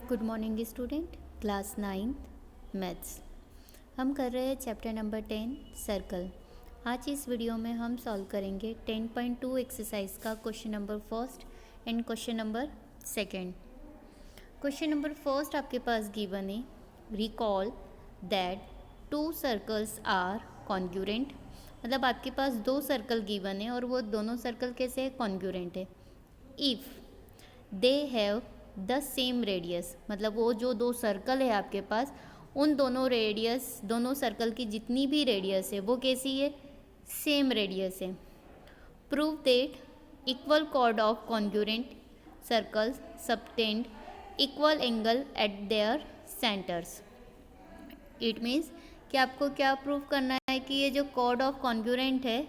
Good morning student, class 9th maths. हम कर रहे हैं चैप्टर नंबर 10 सर्कल। आज इस वीडियो में हम सॉल्व करेंगे 10.2 एक्सरसाइज का question number first and question number second. Question number first आपके पास गिवन है, recall that two circles are congruent. मतलब आपके पास दो सर्कल गिवन है और वो दोनों सर्कल कैसे है, कॉन्ग्रुएंट है। If they have the same radius, मतलब वो जो दो सर्कल है आपके पास, उन दोनों रेडियस, दोनों सर्कल की जितनी भी रेडियस है वो कैसी है, सेम रेडियस है। Prove that equal cord of congruent circles subtend equal angle eight there centres. It means कि आपको क्या प्रूव करना है कि ये जो कॉर्ड ऑफ कॉन्ग्रुएंट है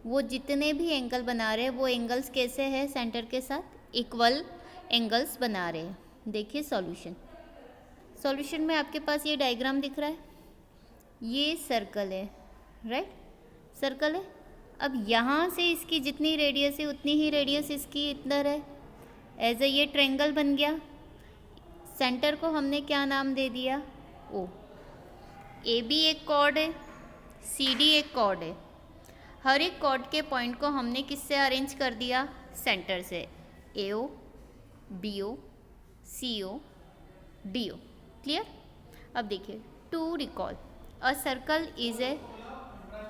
वो जितने भी एंगल बना रहे हैं वो एंगल्स कैसे हैं, सेंटर के साथ इक्वल एंगल्स बना रहे हैं। देखिए सॉल्यूशन में आपके पास ये डायग्राम दिख रहा है, ये सर्कल है, राइट, सर्कल है। अब यहाँ से इसकी जितनी रेडियस है उतनी ही रेडियस इसकी इधर है, एज ए ये ट्रायंगल बन गया। सेंटर को हमने क्या नाम दे दिया, ओ। ए बी एक कॉर्ड है, सी डी एक कॉर्ड है। हर एक कॉर्ड के पॉइंट को हमने किससे अरेंज कर दिया, सेंटर से, A O, B O, C O, D O. Clear. अब देखिए, to recall a circle is a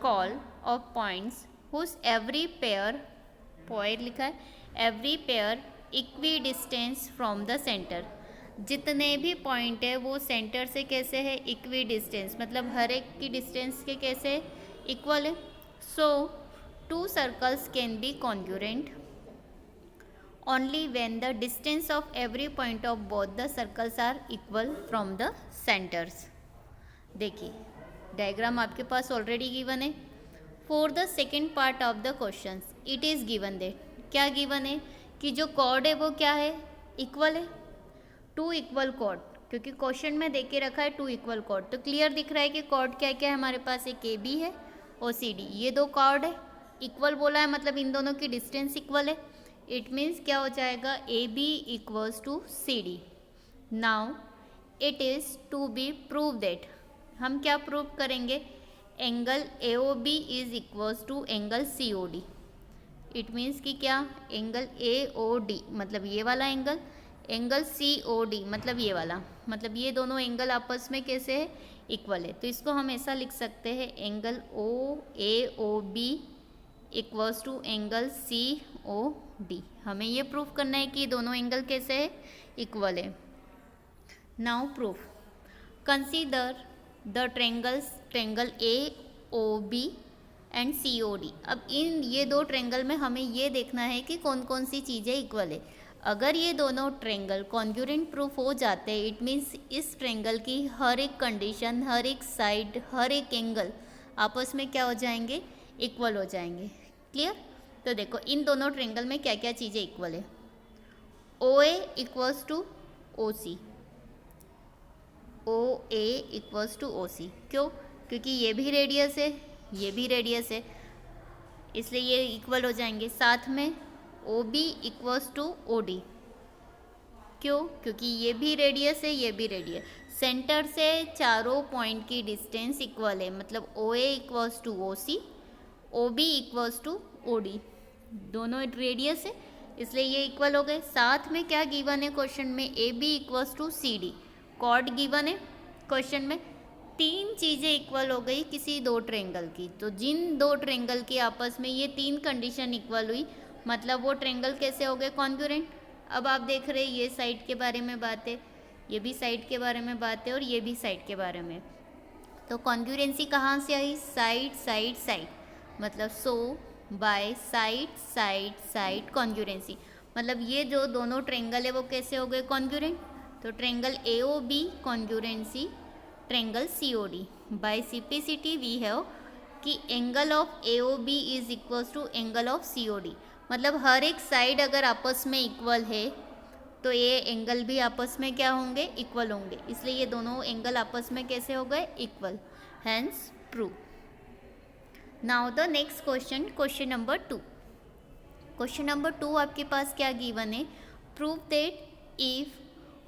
call of points whose every pair, point लिखा है, every pair equidistant from the centre. जितने भी point है वो centre से कैसे है, इक्वी डिस्टेंस, मतलब हर एक की डिस्टेंस के कैसे इक्वल है। So two circles can be congruent only when the distance of every point of both the circles are equal from the centers। देखिए डायग्राम आपके पास ऑलरेडी गिवन है। For the second part of the question it is given that, क्या given है कि जो cord है वो क्या है, इक्वल है, टू इक्वल कॉर्ड, क्योंकि क्वेश्चन में देके रखा है टू इक्वल कॉर्ड, तो क्लियर दिख रहा है कि कॉर्ड क्या क्या है हमारे पास, एक ए बी है और सी डी, ये दो कॉर्ड है, इक्वल बोला है मतलब इन दोनों की डिस्टेंस इक्वल है। इट मीन्स क्या हो जाएगा, A B equals to C D. Now it is to be prove that, हम क्या प्रूव करेंगे, angle A O B is equals to angle C O D. It means कि क्या, angle A O D मतलब ये वाला angle, angle C O D मतलब ये वाला, मतलब ये दोनों एंगल आपस में कैसे है, इक्वल है। तो इसको हम ऐसा लिख सकते हैं, angle O A O B equals to angle C O D. हमें ये प्रूफ करना है कि दोनों एंगल कैसे है, इक्वल है। Now proof, consider the triangles, triangle A O B and C O D. अब इन ये दो ट्रायंगल में हमें ये देखना है कि कौन कौन सी चीज़ें इक्वल है। अगर ये दोनों ट्रायंगल कॉन्ग्रुएंट प्रूफ हो जाते हैं, इट मीन्स इस ट्रायंगल की हर एक कंडीशन, हर एक साइड, हर एक एंगल आपस में क्या हो जाएंगे, इक्वल हो जाएंगे। क्लियर। तो देखो इन दोनों ट्रायंगल में क्या क्या चीज़ें इक्वल है, ओ A equals to O C, O A equals to O C. क्यों, क्योंकि ये भी रेडियस है, ये भी रेडियस है, इसलिए ये इक्वल हो जाएंगे। साथ में O B equals to O D, क्यों, क्योंकि ये भी रेडियस है, ये भी रेडियस, सेंटर से चारों पॉइंट की डिस्टेंस इक्वल है, मतलब O A equals to O C, O B equals to O D, दोनों रेडियस है इसलिए ये इक्वल हो गए। साथ में क्या गिवन है क्वेश्चन में, A B equals to C D, chord given है क्वेश्चन में। तीन चीज़ें इक्वल हो गई किसी दो ट्रायंगल की, तो जिन दो ट्रायंगल के आपस में ये तीन कंडीशन इक्वल हुई, मतलब वो ट्रायंगल कैसे हो गए, कॉन्ग्रुएंट। अब आप देख रहे हैं ये साइड के बारे में बात है, ये भी साइड के बारे में बात है और ये भी साइड के बारे में। तो कॉन्ग्रुएंसी कहाँ से आई, साइड साइड साइड, मतलब so by side side side congruency, मतलब ये जो दोनों ट्रायंगल है वो कैसे हो गए, कॉन्ग्रुएंट। तो triangle A O B congruency triangle C O D. By simplicity we have कि angle of A O B is equals to angle of C O D, मतलब हर एक साइड अगर आपस में इक्वल है तो ये एंगल भी आपस में क्या होंगे, इक्वल होंगे, इसलिए ये दोनों एंगल आपस में कैसे हो गए, equal, hence prove. Now the next question, question number 2। Question number 2 आपके पास क्या गिवन है, prove that if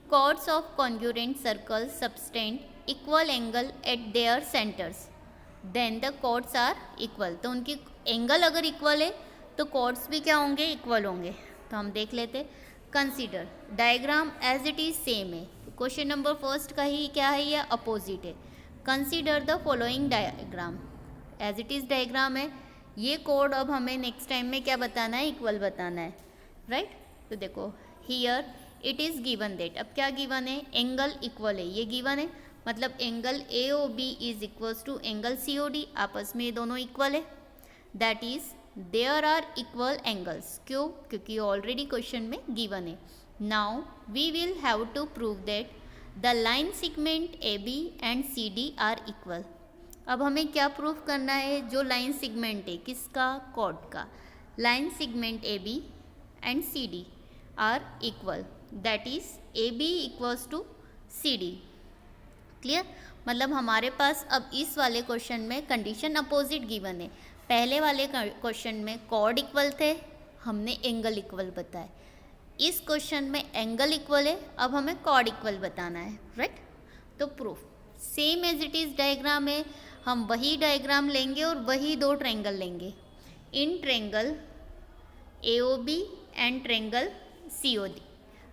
chords of congruent circles subtend equal angle at their centers, then the chords are equal। तो उनकी एंगल अगर equal है तो chords भी क्या होंगे, इक्वल होंगे। तो हम देख लेते। Consider diagram as it is same है। क्वेश्चन नंबर फर्स्ट का ही क्या है, या अपोजिट है। Consider the following diagram, as it is diagram है। ये कोड अब हमें नेक्स्ट टाइम में क्या बताना है, इक्वल बताना है, राइट। तो देखो here it is given that, अब क्या गिवन है, एंगल इक्वल है, ये गिवन है, मतलब angle A O B is equals to angle C O D, आपस में ये दोनों इक्वल है। That is there are equal angles, क्यों, क्योंकि ऑलरेडी क्वेश्चन में गिवन है। Now we will have to prove that the line segment A B and C D are equal. अब हमें क्या प्रूफ करना है, जो लाइन सेगमेंट है किसका, कॉर्ड का, line segment A B and C D are equal, that is A B equals to C D. Clear, मतलब हमारे पास अब इस वाले क्वेश्चन में कंडीशन अपोजिट गिवन है। पहले वाले क्वेश्चन में कॉर्ड इक्वल थे, हमने एंगल इक्वल बताया। इस क्वेश्चन में एंगल इक्वल है, अब हमें कॉर्ड इक्वल बताना है, राइट। तो proof same as it is diagram है, हम वही डायग्राम लेंगे और वही दो ट्रायंगल लेंगे, in triangle A O B and triangle C O D.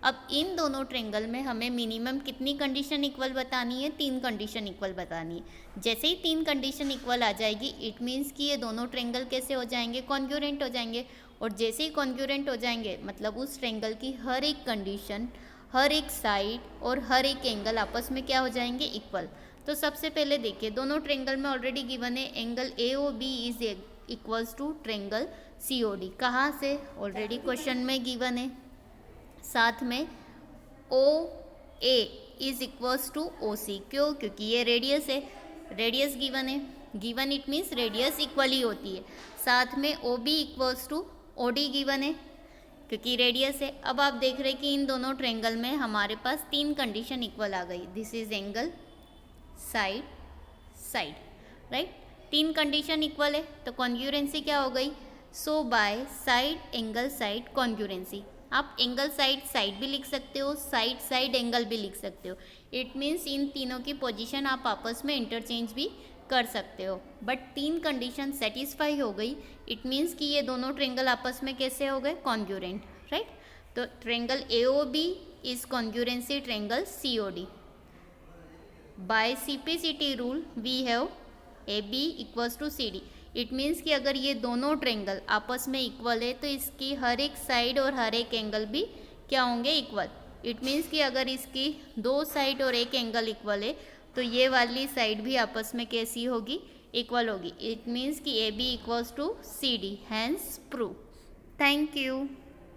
अब इन दोनों ट्रायंगल में हमें मिनिमम कितनी कंडीशन इक्वल बतानी है, 3 कंडीशन इक्वल बतानी है। जैसे ही 3 कंडीशन इक्वल आ जाएगी, इट मीन्स कि ये दोनों ट्रायंगल कैसे हो जाएंगे, कॉन्ग्रुएंट हो जाएंगे। और जैसे ही कॉन्ग्रुएंट हो जाएंगे, मतलब उस ट्रायंगल की हर एक कंडीशन, हर एक साइड और हर एक एंगल आपस में क्या हो जाएंगे, इक्वल। तो सबसे पहले देखिए, दोनों ट्रायंगल में ऑलरेडी गिवन है, angle A O B is equals to triangle C O D. कहाँ से, ऑलरेडी क्वेश्चन में गिवन है। साथ में O A is equals to O C, क्यों, क्योंकि ये रेडियस है, रेडियस गिवन है, given it means radius equal ही होती है। साथ में O B equals to O D given है, क्योंकि रेडियस है। अब आप देख रहे हैं कि इन दोनों ट्रायंगल में हमारे पास 3 कंडीशन इक्वल आ गई, this is angle, side, side, right. 3 condition equal है, तो कॉन्ग्रुएंसी क्या हो गई, so by side angle side congruency. आप एंगल साइड साइड भी लिख सकते हो, साइड साइड एंगल भी लिख सकते हो। इट मीन्स इन तीनों की पोजीशन आप आपस में इंटरचेंज भी कर सकते हो। बट 3 कंडीशन सेटिस्फाई हो गई, इट मीन्स कि ये दोनों ट्रायंगल आपस में कैसे हो गए, कॉन्ग्रुएंट, राइट। तो triangle A O B is congruency triangle C O D. By CPCT rule we have A B equals to C D. It means कि अगर ये दोनों ट्रायंगल आपस में इक्वल है, तो इसकी हर एक साइड और हर एक एंगल भी क्या होंगे, इक्वल। इट मीन्स कि अगर इसकी 2 साइड और एक एंगल इक्वल है, तो ये वाली साइड भी आपस में कैसी होगी, इक्वल होगी। इट मीन्स कि A B equals to C D, hence prove. Thank you.